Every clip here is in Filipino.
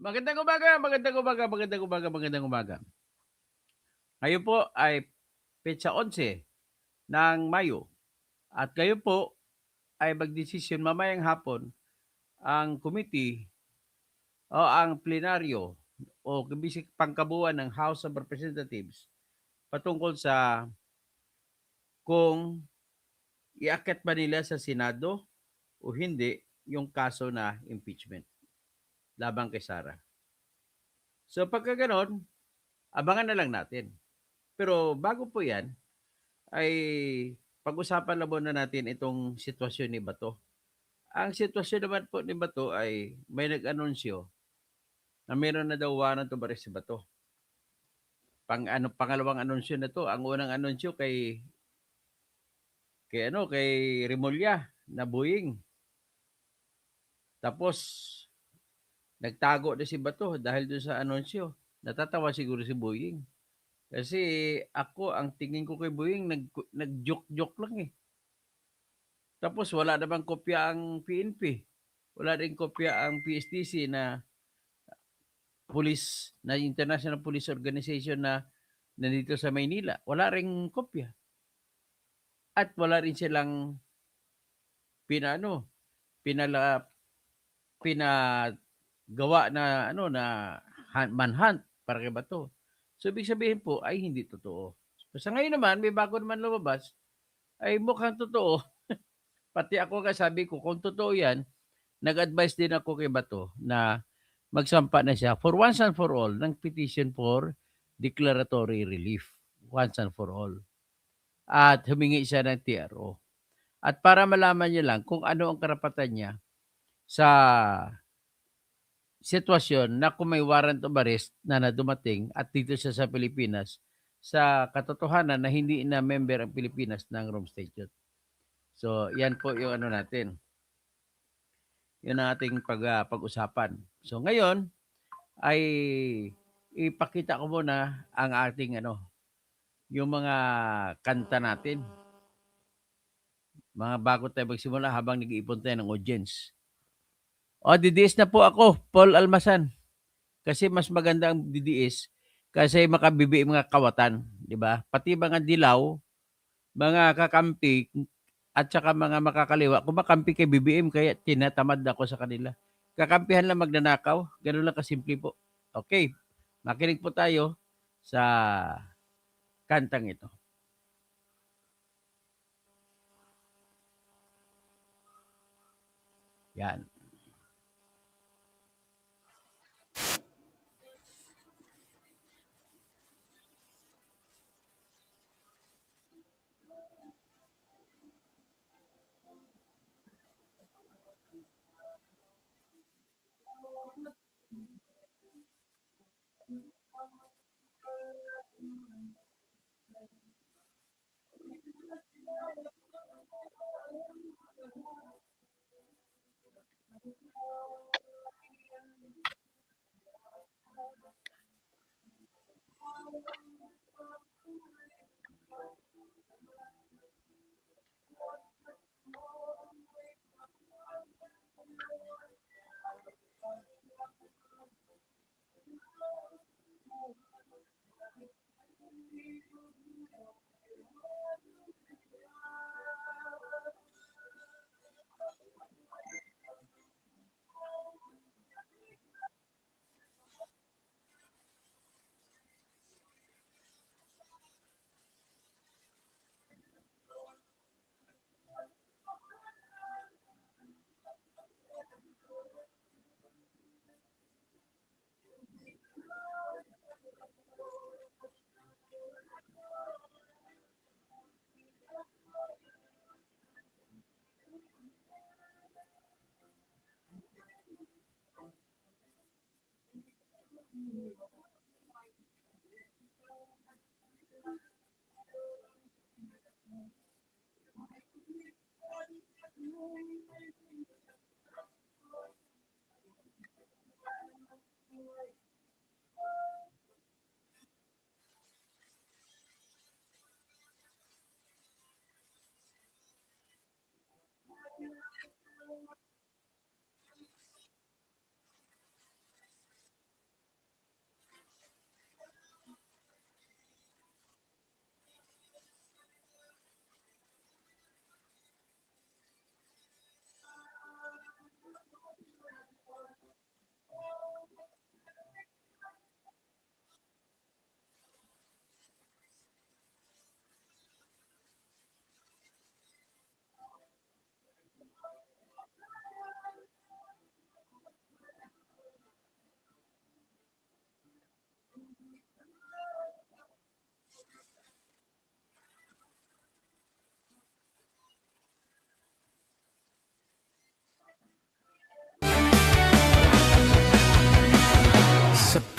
Magandang umaga, magandang umaga, magandang umaga, magandang umaga. Ngayon po ay petsa 11 ng Mayo at ngayon po ay magdesisyon mamayang hapon ang committee o ang plenaryo o bisik pangkabuuan ng House of Representatives patungkol sa kung iakyat ba nila sa Senado o hindi yung kaso na impeachment laban kay Sara. So pagka ganon, abangan na lang natin. Pero bago po yan, ay pag-usapan na muna natin itong sitwasyon ni Bato. Ang sitwasyon naman po ni Bato ay may nag-anunsyo na meron na daw warrant of arrest si Bato. Pangalawang anunsyo na to. Ang unang anunsyo kay Remulla na Boeing. Tapos nagtago na si Bato dahil doon sa anunsyo. Natatawa siguro si Boeing. Kasi ako, ang tingin ko kay Boeing, nag-joke-joke lang eh. Tapos wala namang kopya ang PNP. Wala rin kopya ang PSTC na International Police Organization na nandito sa Maynila. Wala ring kopya. At wala rin silang pinano, pinala pinagawa na manhunt para kay Bato. So ibig sabihin po ay hindi totoo. Sa ngayon naman, may bago naman lumabas, ay mukhang totoo. Pati ako sabi ko, kung totoo yan, nag-advise din ako kay Bato na magsampa na siya for once and for all ng petition for declaratory relief. Once and for all. At humingi siya ng TRO. At para malaman niya lang kung ano ang karapatan niya sa sitwasyon na kung may warrant of arrest na dumating at dito siya sa Pilipinas sa katotohanan na hindi na member ang Pilipinas ng Rome Statute. So, yan po yung ano natin. Yun ang ating pag-usapan. So, ngayon ay ipakita ko muna ang ating yung mga kanta natin. Mga bago tayo magsimula habang nag-iipon tayo ng audience. O, DDS na po ako, Paul Almasan. Kasi mas maganda ang DDS kasi makabibi mga kawatan, di ba? Pati mga dilaw, mga kakampi, at saka mga makakaliwa, kumakampi kay BBM kaya tinatamad ako sa kanila. Kakampihan lang magnanakaw, gano'n lang kasimple po. Okay, makinig po tayo sa kantang ito. Yan.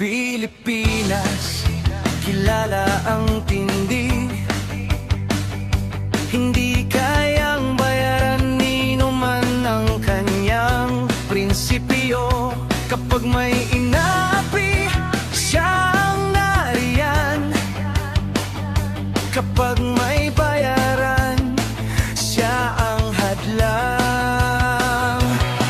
Pilipinas, kilala ang tindig. Hindi kayang bayaran nino man ang kanyang prinsipyo. Kapag may inaapi, siya ang nariyan. Kapag may bayaran, siya ang hadlang.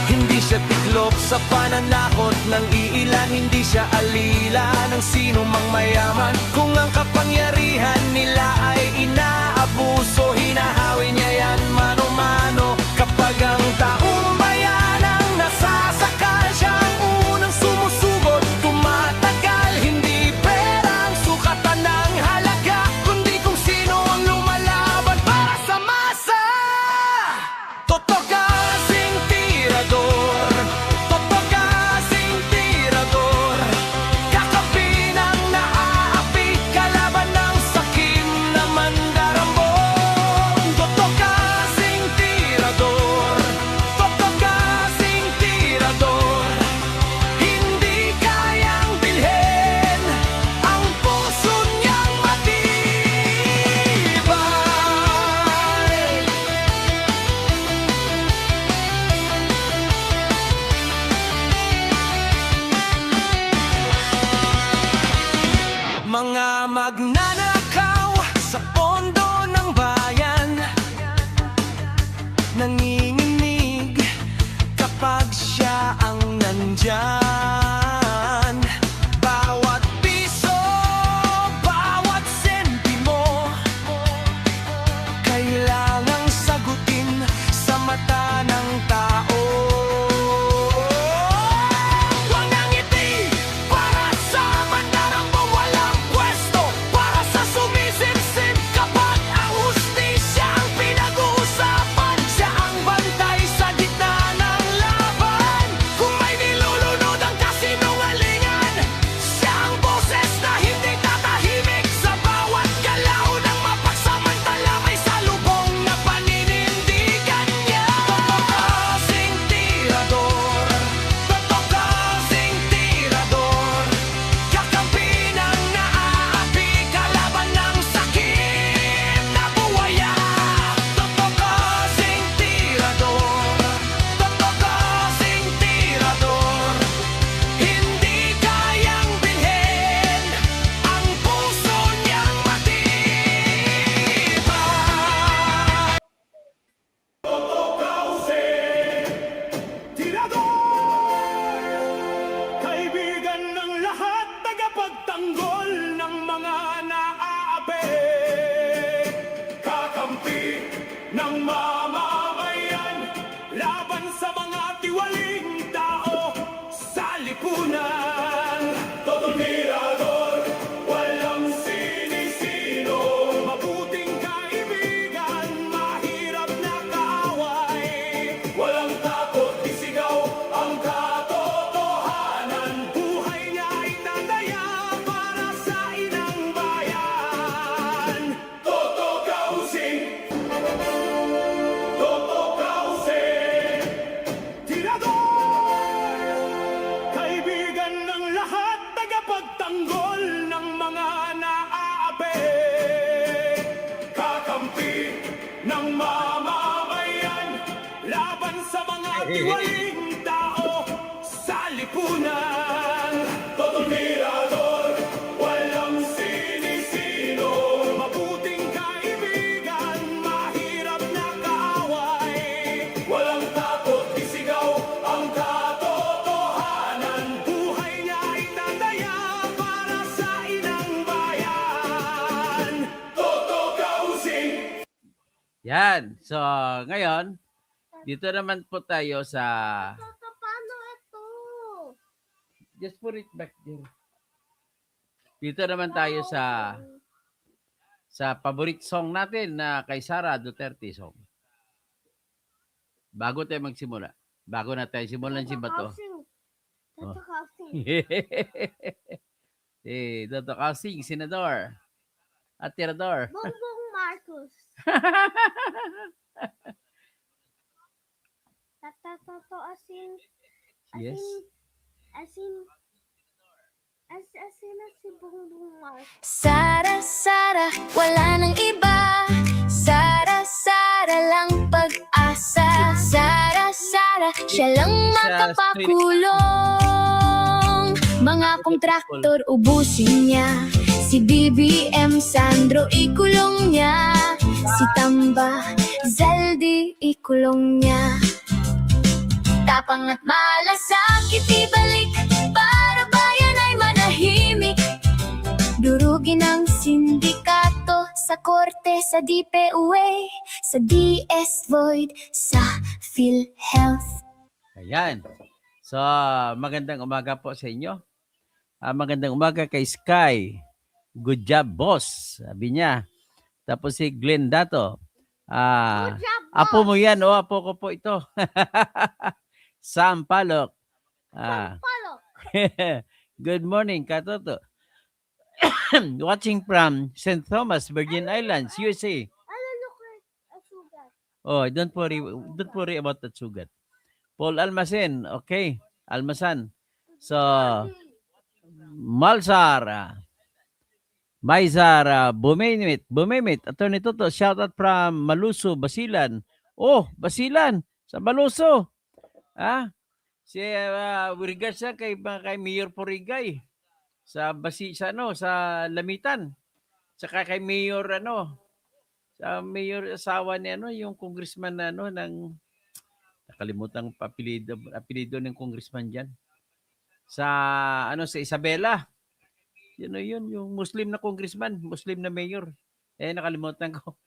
Hindi siya tiklop sa pananakot ng iilan. Hindi siya alila ng sino mang mayaman. Kung ang kapangyarihan nila ay inaabuso, hinahawi niya yan mano-mano. Kapag ang taong bayan ang nasasakal, siya ang unang sumusugot, tumatagal. Hindi pera ang sukatan ng halaga, kundi kung sino ang lumalaban para sa masa. Totoo kasing tirador, totoo kasing tirador, kakampi ng naaapi, kalaban ng sakim na mandarambong. Totoo kasing tirador, totoo kasing tirador, hindi kayang bilhin ang puso niyang matibay. Mga magnanakaw sa pondo ng bayan, nanginginig kapag siya ang nandyan. Bawat piso, bawat sentimo, kailangang sagutin sa mata ng tao. Huwag nang ngiti para sa mandarambong walang pwesto, para sa sumisipsip kapag ang hustisya ang pinag-uusapan. Siya ang bantay sa gitna ng laban. Kung may nilulunod ang kasinungalingan, siya ang boses na hindi tatahimik. Sa bawat galaw ng mapagsamantala, may salubong na paninindigan niya. Totoo kasing tirador, totoo kasing tirador, kakampi ng naaapi, kalaban ng sakit na buwaya. Totoo kasing tirador, totoo kasing tirador, hindi kayang bilhin ang puso niyang matibay. Tirador! Kaibigan ng lahat, tagapagtanggol ng mga naaapi, kakampi ng mamamayan, laban sa mga tiwaling tao sa lipunan. Totoo tirador, walang sinisino, mabuting kaibigan, mahirap na kaaway. Walang takot, isigaw ang katotohanan. Buhay niya ay tataya para sa inang bayan. Totoo kausing, totoo kausing, tirador! Kaibigan ng lahat, tagapagtanggol ng mga naaapi, kakampi ng mamamayan, laban sa mga tiwaling tao sa lipunan. Totoo tirador, walang sinisino, mabuting kaibigan, mahirap na kaaway. Walang takot, isigaw ang katotohanan. Buhay niya ay tataya para sa inang bayan. Totoo kausing. Yan. So, ngayon, dito naman po tayo sa... Paano ito? Just put it back there. Dito naman tayo sa paborit song natin na kay Sara Duterte song. Bago tayo magsimula. Bago na tayo simulan si Bato. Toto Kasing. Toto Kasing, Senador. At Tirador. Bongbong Marcos. Tatato asing Yes. asing Sino si Bongbong Marcos? Sara, Sara, wala nang iba. Sara, Sara lang pag-asa. Sara, Sara, siya lang makapakulong. Mga kontraktor ubusin niya. Si BBM Sandro ikulong niya. Si Tamba Zaldi ikulong niya. Tapang at malasakit ibalik para bayan ay manahimik. Durugin ang sindikato sa korte, sa DPUA, sa DS Void, sa PhilHealth. Ayan. So, magandang umaga po sa inyo. Magandang umaga kay Sky. Good job, boss. Sabi niya. Tapos si Glenn Dato. Good job, Apo mo boss. yan, apo ko po ito. Sam Palok. Palo. Good morning, Katoto. Watching from St. Thomas, Virgin Islands, USA. Look at a sugar. Oh, don't worry about that sugar. Paul Almasen, okay. Almasan. So, Malsar, Maizar, Bumimit, Attorney Toto, shout out from Maluso, Basilan. Oh, Basilan, sa Maluso. Si regards siya kay Mayor Porigay sa sa Lamitan. Saka kay Mayor sa Mayor asawa ni yung congressman ng nakalimutan apelyido ng congressman diyan. Sa sa Isabela. Yun yung Muslim na congressman, Muslim na mayor. Nakalimutan ko.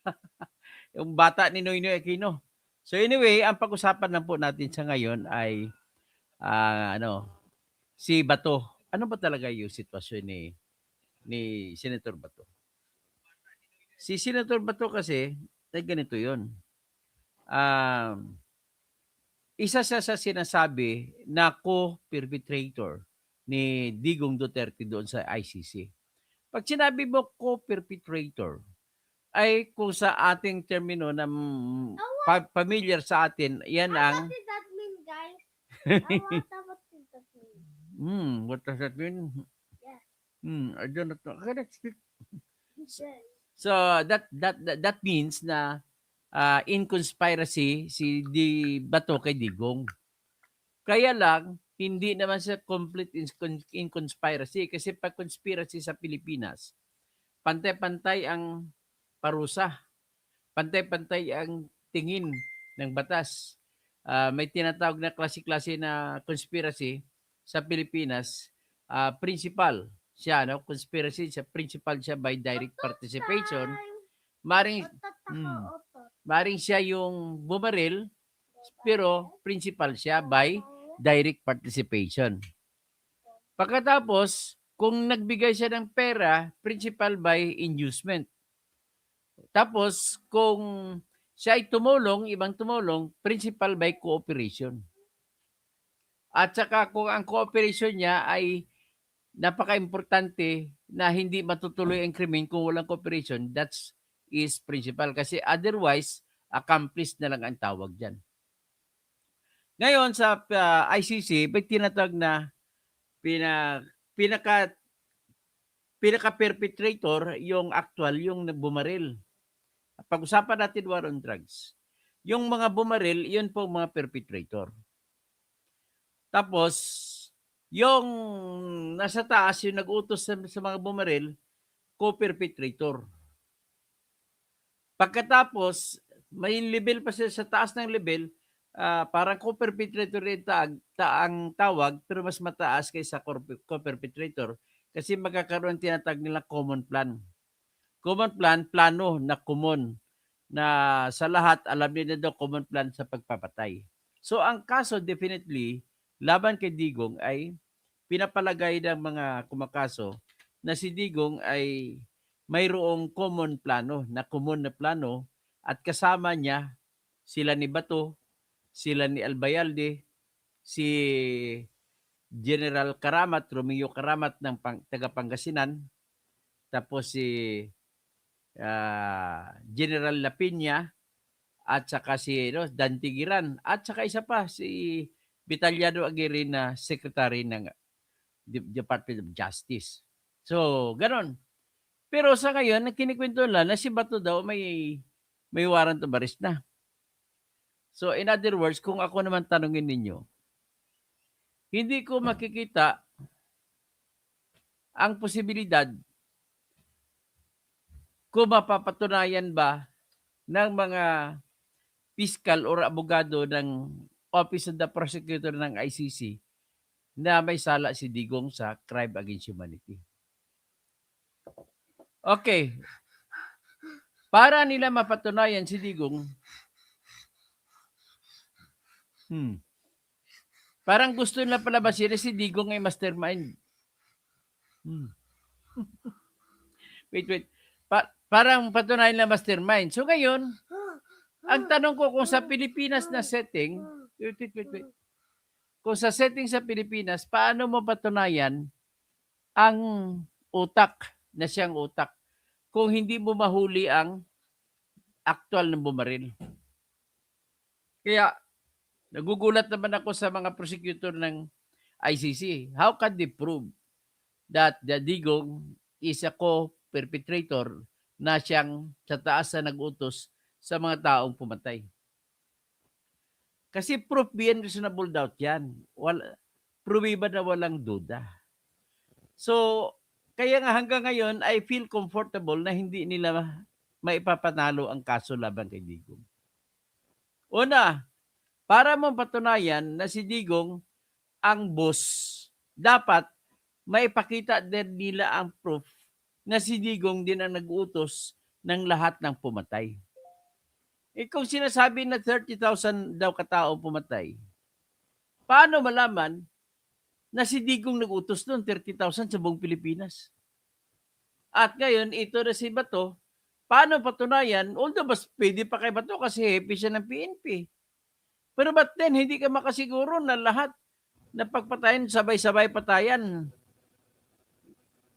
Yung bata ni Noynoy Aquino. So anyway, ang pag-usapan lang po natin sa ngayon ay si Bato. Ano ba talaga yung sitwasyon ni Senator Bato? Si Senator Bato kasi, ganito yun. Isa siya sa sinasabi na co-perpetrator ni Digong Duterte doon sa ICC. Pag sinabi mo co-perpetrator, ay kung sa ating termino na familiar sa atin, yan ang... What does that mean, guys? What does that mean? What does that mean? Yeah. I don't know. Yes. So that means na in conspiracy si Bato kay Digong. Kaya lang hindi naman siya complete in conspiracy kasi pag conspiracy sa Pilipinas, pantay-pantay ang parusa. Pantay-pantay ang tingin ng batas. May tinatawag na klase-klase na conspiracy sa Pilipinas. Principal siya, conspiracy siya, principal siya by direct participation. Maring siya yung bumaril, pero principal siya by direct participation. Pagkatapos, kung nagbigay siya ng pera, principal by inducement. Tapos, kung siya ay ibang tumulong, principal by cooperation. At saka kung ang cooperation niya ay napaka-importante na hindi matutuloy ang krimen kung walang cooperation, that is principal. Kasi otherwise, accomplice na lang ang tawag dyan. Ngayon, sa ICC, may tinatawag na pinaka-perpetrator yung actual, yung bumaril. Pag-usapan natin war on drugs. Yung mga bumaril, yun po mga perpetrator. Tapos, yung nasa taas, yung nag-utos sa mga bumaril, co-perpetrator. Pagkatapos, may level pa siya sa taas ng level, parang co-perpetrator rin ang tawag, pero mas mataas kaysa co-perpetrator kasi magkakaroon tinatag nila common plan. Common plan, plano na common na sa lahat, alam nila daw common plan sa pagpapatay. So, ang kaso definitely, laban kay Digong ay pinapalagay ng mga kumakaso na si Digong ay mayroong common na plano at kasama niya sila ni Bato, sila ni Albayalde, si General Karamat, Romeo Karamat ng taga Pangasinan, tapos si General Lapinya at saka si Dantigiran at saka isa pa si Vitaliano Aguirre na secretary ng Department of Justice. So, ganon. Pero sa ngayon, kinikwento lang na si Bato daw may warrant of arrest na. So, in other words, kung ako naman tanungin ninyo, hindi ko makikita ang posibilidad kung mapapatunayan ba ng mga piskal or abogado ng Office of the Prosecutor ng ICC na may sala si Digong sa crime against humanity. Okay. Para nila mapatunayan si Digong, parang gusto nila palabasin na si Digong ay mastermind. Wait. Parang patunayan na mastermind. So ngayon, ang tanong ko kung sa Pilipinas na setting, wait. Kung sa setting sa Pilipinas, paano mo patunayan ang utak na siyang utak kung hindi mo mahuli ang actual na bumaril? Kaya, nagugulat naman ako sa mga prosecutor ng ICC. How can they prove that the Digong is a co-perpetrator na siyang sa taas na nag-utos sa mga taong pumatay? Kasi proof beyond reasonable doubt yan. Proviba na walang duda. So, kaya nga hanggang ngayon, I feel comfortable na hindi nila maipapanalo ang kaso laban kay Digong. Una, para mong patunayan na si Digong ang boss, dapat maipakita din nila ang proof na si Digong din ang nag-utos ng lahat ng pumatay. Kung sinasabi na 30,000 daw katao pumatay, paano malaman na si Digong nag-utos noon 30,000 sa buong Pilipinas? At ngayon, ito na si Bato, paano patunayan? Although mas pwede pa kay Bato kasi happy siya ng PNP. Pero ba't then, hindi ka makasiguro na lahat na pagpatayan, sabay-sabay patayan?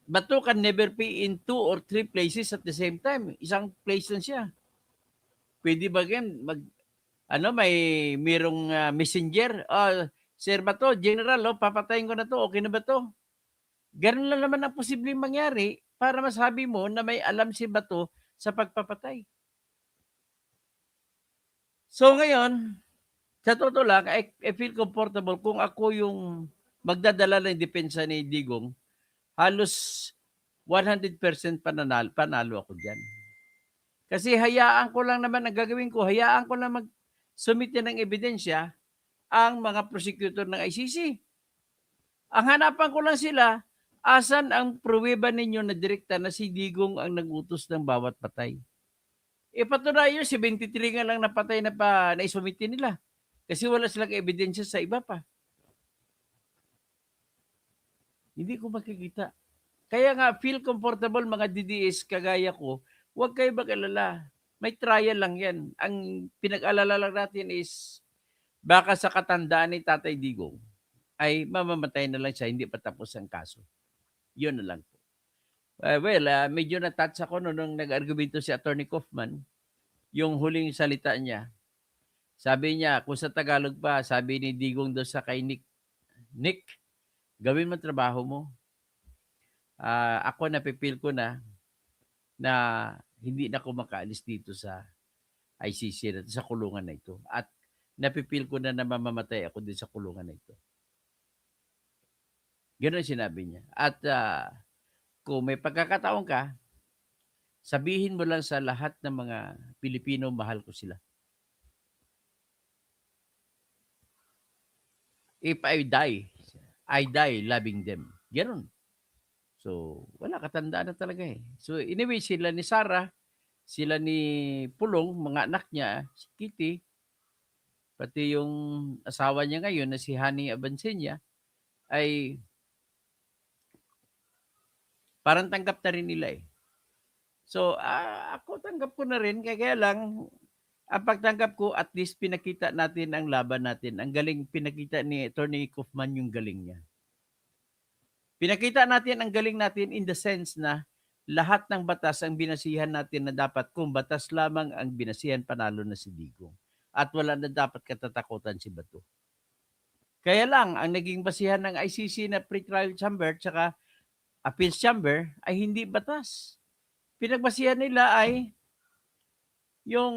Bato can never be in 2 or 3 places at the same time. Isang place lang siya. Pwede ba yan? Mayroong messenger. Sir Bato, General, papatayin ko na to. Okay na ba to? Ganun lang naman ang posibleng mangyari para masabi mo na may alam si Bato sa pagpapatay. So ngayon, sa totoo lang, I feel comfortable kung ako yung magdadala ng depensa ni Digong, halos 100% panalo ako dyan. Kasi hayaan ko lang naman, ang gagawin ko, hayaan ko lang mag-submit ng ebidensya ang mga prosecutor ng ICC. Ang hanapan ko lang sila, asan ang pruweba ninyo na direkta na si Digong ang nag-utos ng bawat patay? Patunayan yun, si 23 nga lang napatay na isumite nila. Kasi wala silang ebidensya sa iba pa. Hindi ko makikita. Kaya nga, feel comfortable mga DDS kagaya ko, huwag kayo mag-alala. May trial lang yan. Ang pinag-alala lang natin is baka sa katandaan ni Tatay Digong ay mamamatay na lang siya, hindi pa tapos ang kaso. Yun na lang po. Medyo na-touch ako nung nag-argumento si Attorney Kaufman, yung huling salita niya. Sabi niya, kung sa Tagalog pa, sabi ni Digong doon sa kay Nick, gawin mo trabaho mo. Ako napipil ko na hindi na ako makaalis dito sa ICC, sa kulungan na ito. At napipil ko na mamamatay ako din sa kulungan na ito. Ganoon sinabi niya. At kung may pagkakataon ka, sabihin mo lang sa lahat ng mga Pilipino, mahal ko sila. If I die loving them. Ganoon. So, wala, katandaan na talaga eh. So, anyway, sila ni Sarah, sila ni Pulong, mga anak niya, si Kitty, pati yung asawa niya ngayon na si Honey Abansenya, ay parang tanggap na rin nila eh. So, ako tanggap ko na rin, kaya lang, ang pagtanggap ko, at least pinakita natin ang laban natin. Ang galing, pinakita ni Attorney Kaufman yung galing niya. Pinakita natin ang galing natin in the sense na lahat ng batas ang binasihan natin na dapat kung batas lamang ang binasihan, panalo na si Digong. At wala na dapat katatakutan si Bato. Kaya lang, ang naging basihan ng ICC na pretrial chamber tsaka appeals chamber ay hindi batas. Pinagbasihan nila ay yung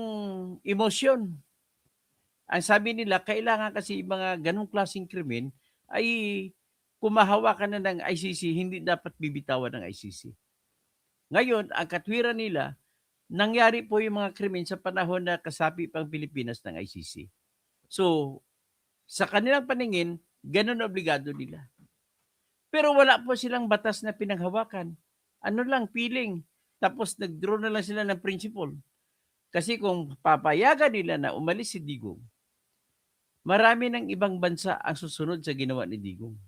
emosyon. Ang sabi nila, kailangan kasi mga ganong klaseng krimen ay kumahawakan na ng ICC, hindi dapat bibitawan ng ICC. Ngayon, ang katwiran nila, nangyari po yung mga krimen sa panahon na kasapi pang Pilipinas ng ICC. So, sa kanilang paningin, ganun obligado nila. Pero wala po silang batas na pinanghawakan. Ano lang, feeling. Tapos nag-draw na lang sila ng principle. Kasi kung papayagan nila na umalis si Digong, marami ng ibang bansa ang susunod sa ginawa ni Digong.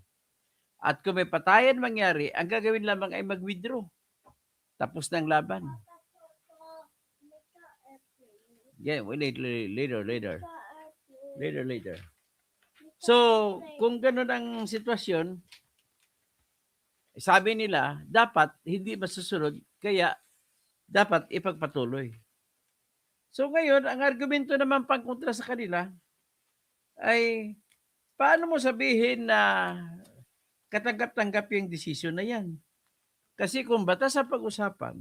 At kung may patayan mangyari, ang gagawin lamang ay mag-withdraw. Tapos ng laban. Yeah, later. So, kung gano'n ang sitwasyon, sabi nila, dapat hindi masusunod, kaya dapat ipagpatuloy. So ngayon, ang argumento naman pangkontra sa kanila ay paano mo sabihin na katanggap-tanggap yung desisyon na yan? Kasi kung batas sa pag-usapan,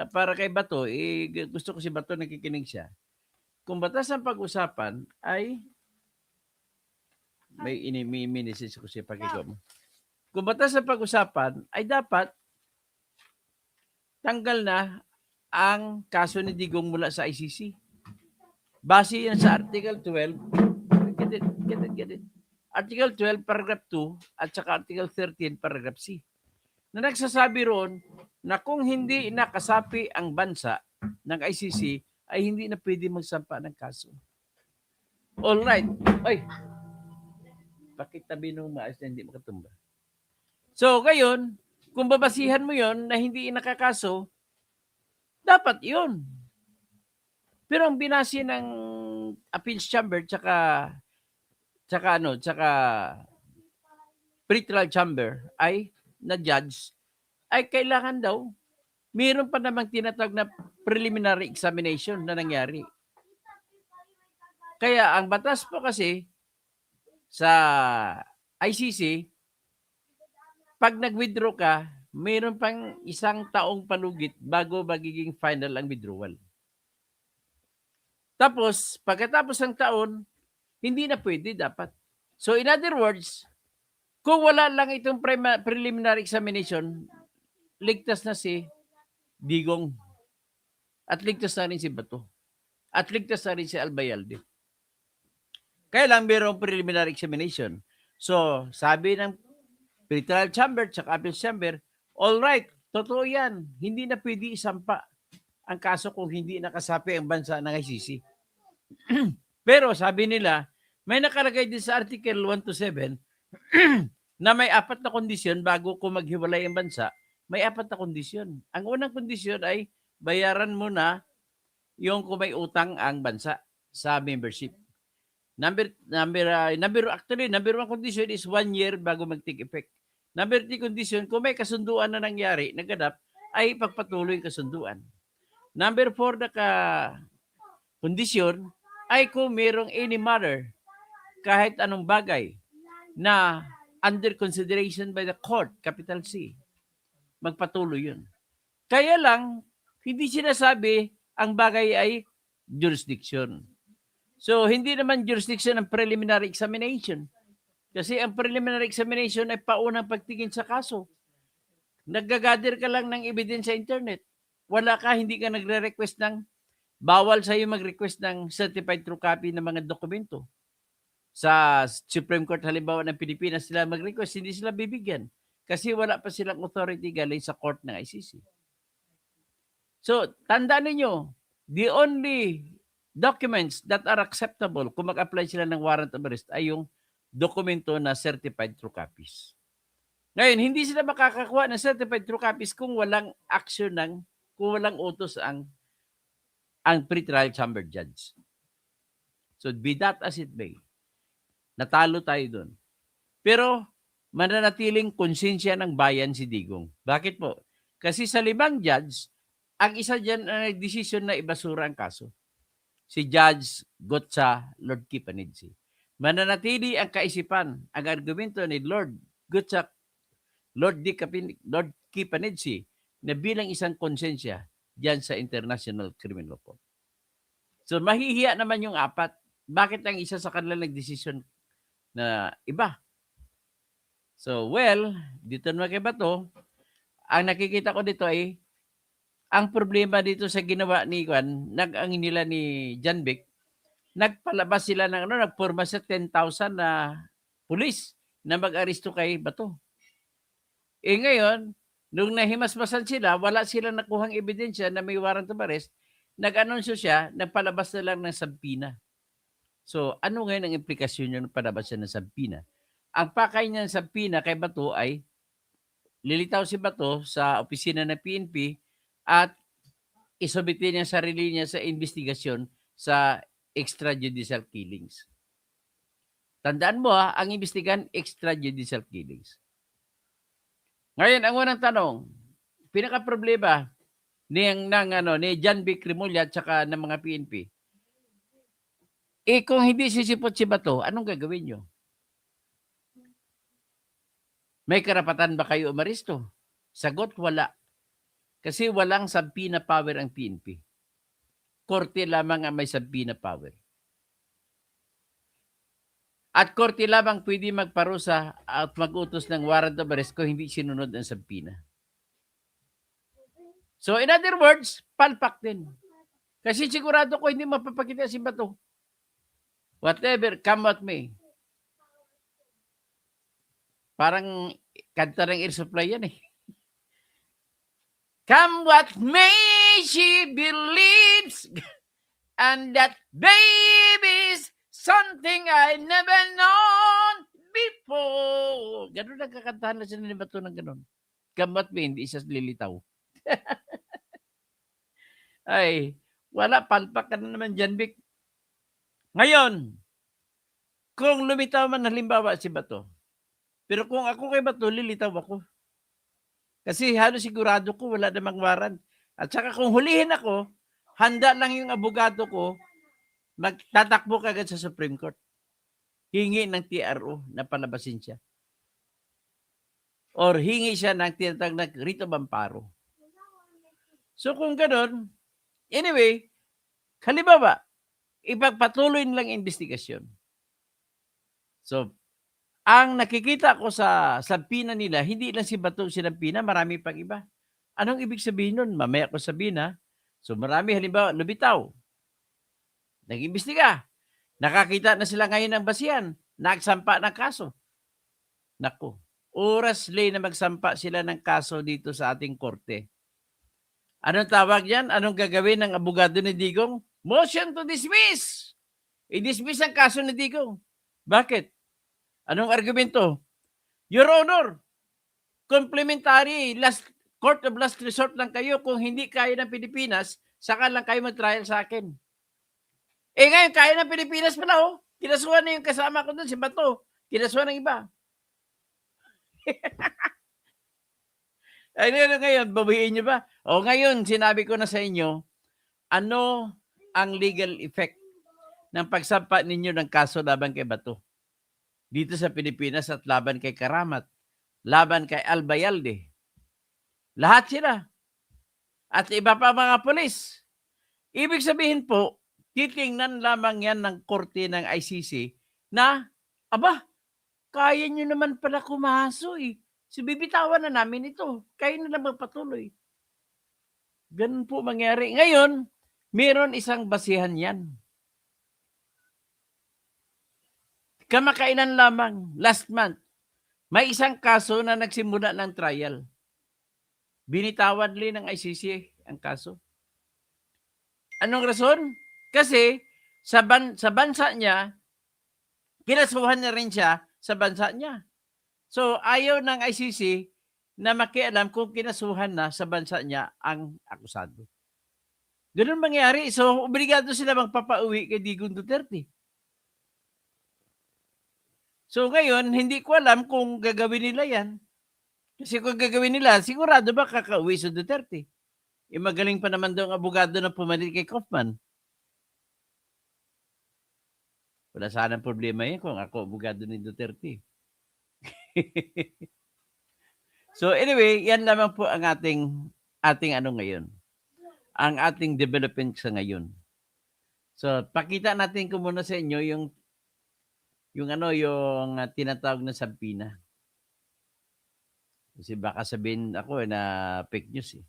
para kay Bato, gusto ko si Bato nakikinig siya. Kung batas ang pag-usapan ay may message ko siya pakiko mo. Kung batas ang pag-usapan ay dapat tanggal na ang kaso ni Digong mula sa ICC. Base yan sa Article 12. Get it. Article 12, paragraph 2 at saka Article 13, paragraph C. Na nagsasabi roon na kung hindi nakasapi ang bansa ng ICC ay hindi na pwede magsampa ng kaso. All right. Ay. Pakitabi nung maayos na hindi makatumba. So, ngayon, kung babasihan mo yon na hindi nakakaso, dapat yun. Pero ang binasi ng appeals chamber tsaka pretrial chamber ay na judge ay kailangan daw mayroon pa namang tinatawag na preliminary examination na nangyari. Kaya ang batas po kasi sa ICC, pag nag-withdraw ka, mayroon pang 1 taong palugit bago magiging final ang withdrawal. Tapos, pagkatapos ng taon, hindi na pwede dapat. So in other words, kung wala lang itong preliminary examination, ligtas na si Digong. At ligtas na rin si Bato. At ligtas na rin si Albayalde. Kaya lang mayroong preliminary examination. So, sabi ng pretrial chamber at appeals chamber, all right, totoo yan. Hindi na pwede isampa ang kaso kung hindi nakasapi ang bansa ng ICC. Pero sabi nila, may nakalagay din sa Article 1 to 7 na may 4 na kondisyon bago kung maghiwalay ang bansa. May 4 na kondisyon. Ang unang kondisyon ay bayaran mo na yung kung may utang ang bansa sa membership. Number 1 condition is 1 year bago mag-take effect. Number 3 condition, kung may kasunduan na nangyari, naganap, ay pagpatuloy kasunduan. Number 4 na kondisyon ay kung mayroong any matter, kahit anong bagay na under consideration by the court, capital C, magpatuloy yun. Kaya lang, hindi sinasabi ang bagay ay jurisdiction. So, hindi naman jurisdiction ang preliminary examination. Kasi ang preliminary examination ay paunang pagtingin sa kaso. Nag-gather ka lang ng evidence sa internet. Wala ka, hindi ka nagre-request ng, bawal sa iyo mag-request ng certified true copy ng mga dokumento. Sa Supreme Court halimbawa ng Pilipinas, sila mag-request, hindi sila bibigyan. Kasi wala pa silang authority galing sa court ng ICC. So, tandaan ninyo, the only documents that are acceptable kung mag-apply sila ng warrant of arrest ay yung dokumento na certified true copies. Ngayon, hindi sila makakakuha ng certified true copies kung walang action kung walang utos ang pretrial chamber judge. So, be that as it may, natalo tayo doon. Pero, mananatiling konsensya ng bayan si Digong. Bakit po? Kasi sa 5 judge, ang isa dyan ang nagdesisyon na ibasura ang kaso. Si Judge Gotsa Lord Kipanidsi. mananatili ang kaisipan, ang argumento ni Lord Gutzak, Lord Kipanidsi na bilang isang konsensya diyan sa International Criminal Court. So mahihiya naman yung apat. Bakit ang isa sa kanila nagdesisyon na iba? So well, dito naman kay Bato, ang nakikita ko dito ay ang problema dito sa ginawa ni Juan, nag-ang nila ni John Vic, nagpalabas sila ng nagporma sa 10,000 na pulis na mag-aresto kay Bato. Eh ngayon, nung nahimasmasan sila, wala silang nakuhang ebidensya na may warrant of arrest, nag-anunsyo siya, nagpalabas na lang ng sabpina. So, ano ngayon ang implikasyon yung palabas siya ng sabpina? Ang pakay niya ng sabpina kay Bato ay lilitaw si Bato sa opisina ng PNP at isubitin niya sarili niya sa investigasyon sa extrajudicial killings. Tandaan mo ang imbestigan extrajudicial killings. Ngayon, ang unang tanong, pinaka-problema ni John Vic Remulla at saka ng mga PNP, kung hindi sisipot si Bato, anong gagawin nyo? May karapatan ba kayo umaristo? Sagot, wala. Kasi walang sabpina power ang PNP. Korte lamang ang may sabpina power. At korte lamang pwede magparusa at mag-utos ng warrant of arrest kung hindi sinunod ang sabpina. So in other words, palpak din. Kasi sigurado ko hindi mapapakita si Bato. Whatever, come what may. Parang kanta ng Air Supply yan eh. Come what may, she believes. And that baby's something I never known before. Ganun ang kakantahan na sila ni Bato ng ganun. Come what may, hindi siya lilitaw. Ay, wala, palpak ka na naman dyan, Vic. Ngayon, kung lumitaw man halimbawa si Bato, pero kung ako kay Bato, lilitaw ako. Kasi halos sigurado ko wala namang warrant. At saka kung hulihin ako, handa lang yung abogado ko, magtatakbo kagad sa Supreme Court. Hingi ng TRO na palabasin siya. Or hingi siya ng tinatawag na writ of amparo. So kung gano'n, anyway, halimbawa, ipagpatuloy nilang investigasyon. So, ang nakikita ko sa sabpina nila, hindi lang si Bato sinampina, marami pang iba. Anong ibig sabihin nun? Mamaya ko sabihin ha. So marami, halimbawa, lumitaw. Nag-imbestiga. Nakakita na sila ngayon ng basihan. Nagsampa ng kaso. Naku, oras lay na magsampa sila ng kaso dito sa ating korte. Anong tawag yan? Anong gagawin ng abogado ni Digong? Motion to dismiss. I-dismiss ang kaso ni Digong. Bakit? Anong argumento? Your Honor, complementary, court of last resort lang kayo. Kung hindi kaya ng Pilipinas, saka lang kayo mag-trial sa akin. Eh ngayon, kaya ng Pilipinas pala, oh. Kinasuhan na yung kasama ko doon, si Bato. Kinasuhan ng iba. Ay, ngayon, babayin nyo ba? O ngayon, sinabi ko na sa inyo, ano ang legal effect ng pagsampa ninyo ng kaso laban kay Bato? Dito sa Pilipinas at laban kay Karamat, laban kay Albayalde. Lahat sila. At iba pa mga polis. Ibig sabihin po, titingnan lamang yan ng korte ng ICC na, aba, kaya nyo naman pala kumaso eh. So bibitawan na namin ito. Kaya na lang magpatuloy. Ganun po mangyari. Ngayon, meron isang basihan yan. Kamakailan lamang, last month, may isang kaso na nagsimula ng trial. Binitawan din ng ICC ang kaso. Anong rason? Kasi sa bansa niya, kinasuhan na rin siya sa bansa niya. So ayaw ng ICC na makialam kung kinasuhan na sa bansa niya ang akusado. Ganun mangyari. So obligado sila magpapauwi kay Digong Duterte. So ngayon, hindi ko alam kung gagawin nila yan. Kasi kung gagawin nila, sigurado ba kakauwi sa Duterte? Magaling pa naman daw ang abogado na pumalit kay Kaufman. Wala sanang problema yan kung ako abogado ni Duterte. So anyway, yan lamang po ang ating ano ngayon. Ang ating development sa ngayon. So pakita natin ko muna sa inyo yung tinatawag na sampina. Kasi baka sabihin ako na fake news eh.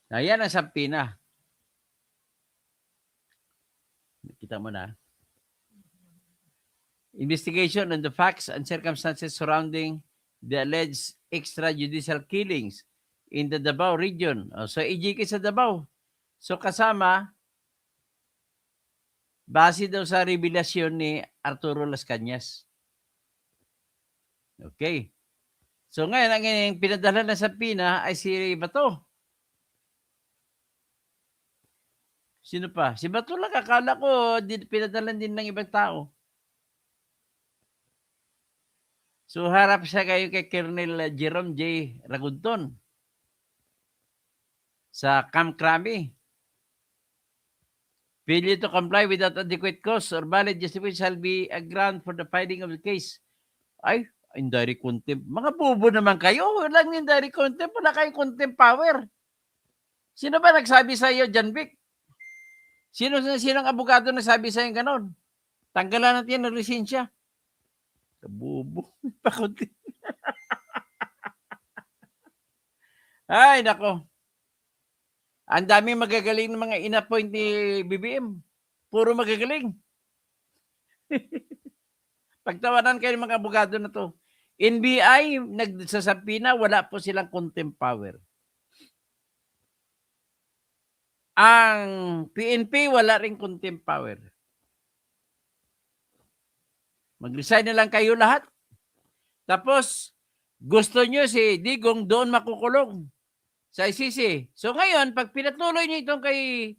Ayan ang sampina. Kita mo na. Investigation on the facts and circumstances surrounding the alleged extrajudicial killings in the Davao region. So, EJK sa Davao. So, kasama, base daw sa revelasyon ni Arturo Las Cañas. Okay. So, ngayon, ang pinadala na sa Pina ay si Bato. Sino pa? Si Bato lang, akala ko pinadalan din ng ibang tao. So, harap siya kayo kay Colonel Jerome J. Ragunton sa Camp Crame. Failure to comply without adequate cause or valid justification shall be a ground for the filing of the case. Ay, indirect contempt. Mga bobo naman kayo. Walang indirect contempt. Wala kayong contempt power. Sino ba nagsabi sa iyo, John Vic? Sinong abogado nagsabi sa iyo ganon? Tanggalan natin ng lisensya. Bobo. Pakunti. Ay, nako. Ang daming magagaling ng mga in-appoint ni BBM. Puro magagaling. Pagtawanan kayo ng mga abogado na to. NBI, nagsasabi na wala po silang contempt power. Ang PNP, wala rin contempt power. Mag-resign na lang kayo lahat. Tapos, gusto nyo si Digong doon makukulong sa ICC. So ngayon, pag pinatuloy niyo itong kay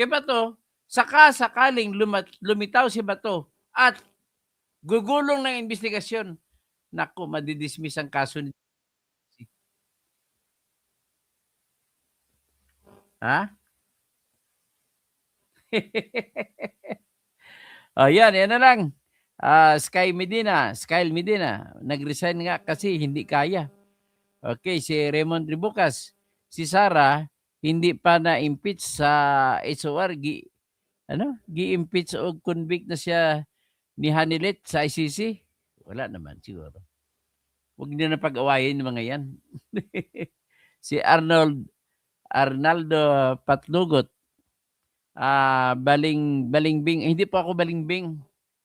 Bato, sakaling lumitaw si Bato at gugulong ng investigasyon, naku, madidismiss ang kaso ni ha? Yan na lang. Sky Medina, nag-resign nga kasi hindi kaya. Okay, si Raymond Ribucas, si Sara, hindi pa na-impeach sa SOR, gi-impeach o convict na siya ni Hanilet sa ICC. Wala naman siguro. Huwag niyo na pag-awayin yung mga yan. Si Arnaldo Patlugot, balingbing, hindi po ako balingbing.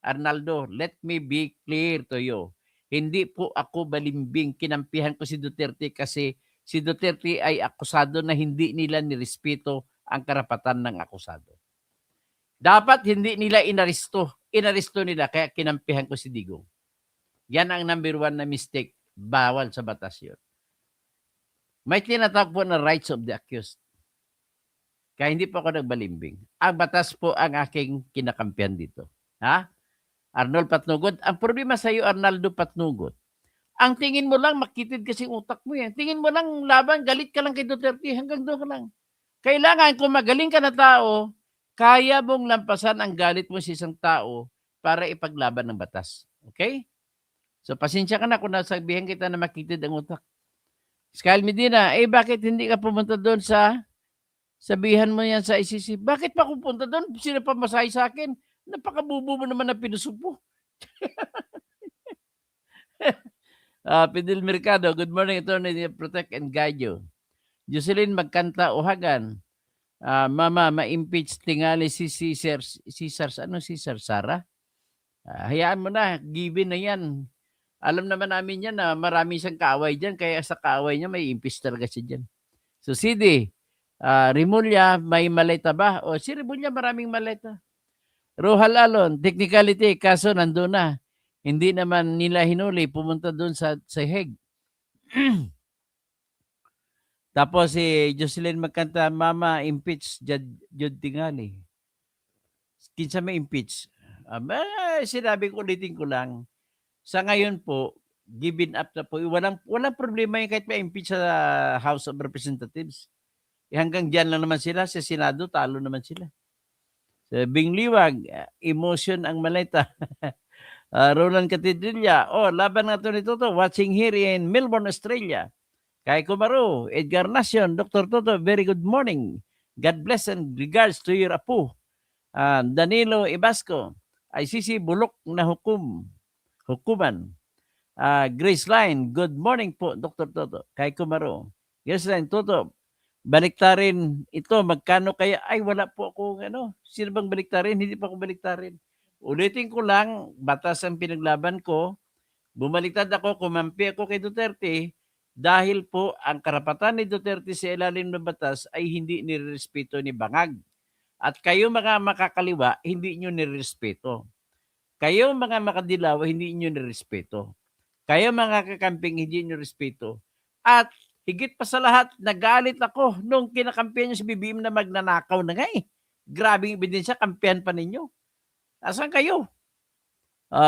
Arnaldo, let me be clear to you. Hindi po ako balimbing. Kinampihan ko si Duterte kasi si Duterte ay akusado na hindi nila nirespeto ang karapatan ng akusado. Dapat hindi nila inaresto. Inaresto nila kaya kinampihan ko si Digong. Yan ang number 1 na mistake. Bawal sa batas yun. May tinatawag po na rights of the accused. Kaya hindi po ako nagbalimbing. Ang batas po ang aking kinakampihan dito. Ha? Arnold Patnugot. Ang problema sa iyo, Arnaldo Patnugot, ang tingin mo lang, makitid kasi utak mo yan. Tingin mo lang laban, galit ka lang kay Duterte, hanggang doon ka lang. Kailangan, kung magaling ka na tao, kaya mong lampasan ang galit mo sa isang tao para ipaglaban ng batas. Okay? So, pasensya ka na kung nasabihin kita na makitid ang utak. Sky Medina, bakit hindi ka pumunta doon sabihan mo yan sa ICC? Bakit pa pupunta doon? Sino pa masahe sa akin? Napakabubo mo naman na pinusupo. Pidil Mercado, good morning, Attorney, protect and guide you. Jocelyn Magkanta Uhagan, Mama, ma-impeach tingali si Cesar, ano Cesar Sara? Hayaan mo na, given na yan. Alam naman namin yan na marami siyang kaaway dyan, kaya sa kaaway niya may impeach talaga siya dyan. So, CD, Rimulya, may maleta ba? O, si Rimulya maraming maleta. Rohal Alon, technicality, kaso nandun na. Hindi naman nila hinuli, pumunta doon sa Hague. Tapos si Jocelyn Magkanta, Mama, impeach, Jud Tingali. Kinsa may impeach? Sinabi ko, ulitin ko lang. Sa ngayon po, given up na po. Walang problema yung kahit ma-impeach sa House of Representatives. Hanggang diyan lang naman sila. Sa Senado, talo naman sila. Sa Bing Liwag, emotion ang maleta. Roland Catedrilla, laban nga to nito to, watching here in Melbourne, Australia. Kay Kumaro, Edgar Nacion, Dr. Toto, very good morning. God bless and regards to your apo. Danilo Ibasco, ICC bulok na hukuman. Grace Line, good morning po, Dr. Toto. Kay Kumaro. Grace Line, Toto, baliktarin ito, magkano kaya? Ay, wala po ako, sino bang baliktarin? Hindi pa ako baliktarin. Ulitin ko lang, batas ang pinaglaban ko. Bumaliktad ako, kumampi ako kay Duterte dahil po ang karapatan ni Duterte sa ilalim ng batas ay hindi nirespeto ni Bangag. At kayo mga makakaliwa, hindi nyo nirespeto. Kayo mga makadilaw, hindi nyo nirespeto. Kayo mga kakamping, hindi nyo respeto. At higit pa sa lahat, nagalit ako nung kinakampihan nyo si BBM na magnanakaw na nga eh. Grabing ebidensya, kampihan pa ninyo. Asan kayo?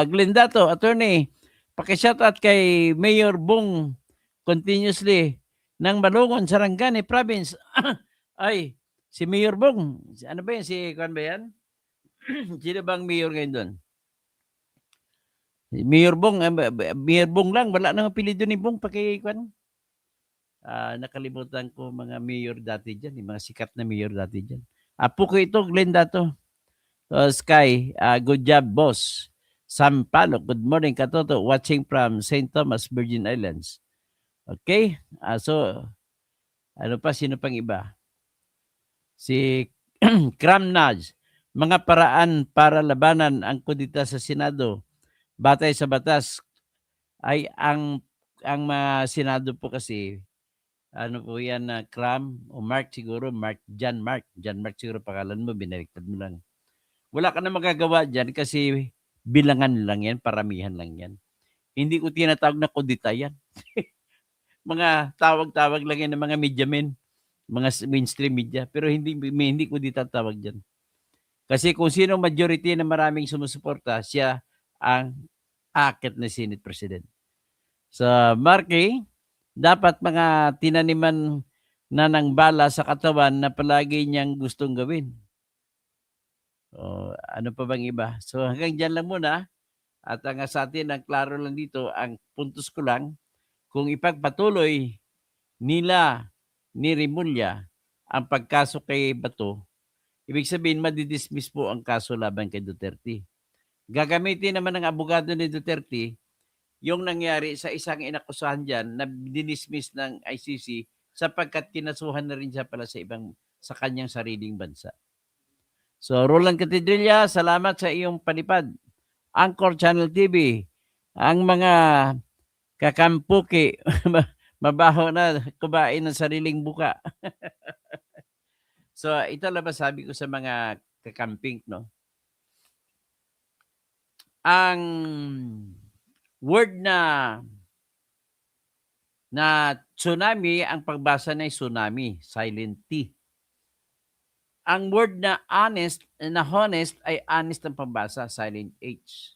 Glendato, attorney, pakishoutout kay Mayor Bong continuously ng Balungon, Sarangani Province. Ay, si Mayor Bong, ano ba yan? Si Kwan ba yan? Sino bang mayor ngayon doon? Mayor Bong lang, wala nang apelido ni Bong Kwan. Nakalimutan ko mga mayor dati dyan, mga sikat na mayor dati dyan. Apo ko ito, Glendato. Sky, good job, boss. Sam Palok, good morning, Katoto. Watching from St. Thomas, Virgin Islands. Okay? So, ano pa, sino pang iba? Si Kramnaj, mga paraan para labanan ang kudita sa Senado. Batay sa batas, ay ang mga Senado po kasi, ano po yan, Kram o Mark siguro, John Mark siguro pangalan mo, binaliktad mo lang. Wala ka na magagawa dyan kasi bilangan lang yan, paramihan lang yan. Hindi ko tinatawag na kudita yan. Mga tawag-tawag lang yan ng mga media men, mga mainstream media, pero hindi ko tawag dyan. Kasi kung sino majority na maraming sumusuporta, siya ang akit na Senate President. So, Marky, dapat mga tinaniman na ng bala sa katawan na palagi niyang gustong gawin. Ano pa bang iba? So hanggang dyan lang muna. At ang sa atin, ang klaro lang dito, ang puntos ko lang, kung ipagpatuloy nila ni Rimulya ang pagkaso kay Bato, ibig sabihin madidismiss po ang kaso laban kay Duterte. Gagamitin naman ng abogado ni Duterte yung nangyari sa isang inakusahan dyan na dinismiss ng ICC sapagkat kinasuhan na rin siya pala sa kanyang sariling bansa. So, Roland Catedrilla, salamat sa iyong palipad. Anchor Channel TV, ang mga kakampuki, mabaho na kumain ng sariling buka. So, ito lang sabi ko sa mga kakamping, no? Ang word na tsunami, ang pagbasa na tsunami, silent T. Ang word na honest ay honest ang pagbasa, silent H.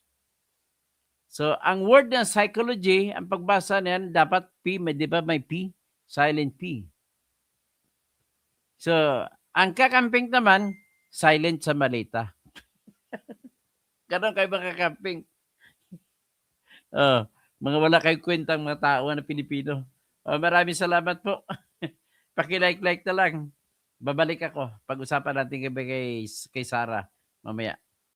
So, ang word na psychology, ang pagbasa niyan, dapat P, di ba may P? Silent P. So, ang kakamping naman, silent sa malita. Ganon kayo mga kakamping. Mga wala kayong kwentang mga tao na Pilipino. Maraming salamat po. Paki-like na lang. Babalik ako. Pag-usapan natin kay Sarah mamaya.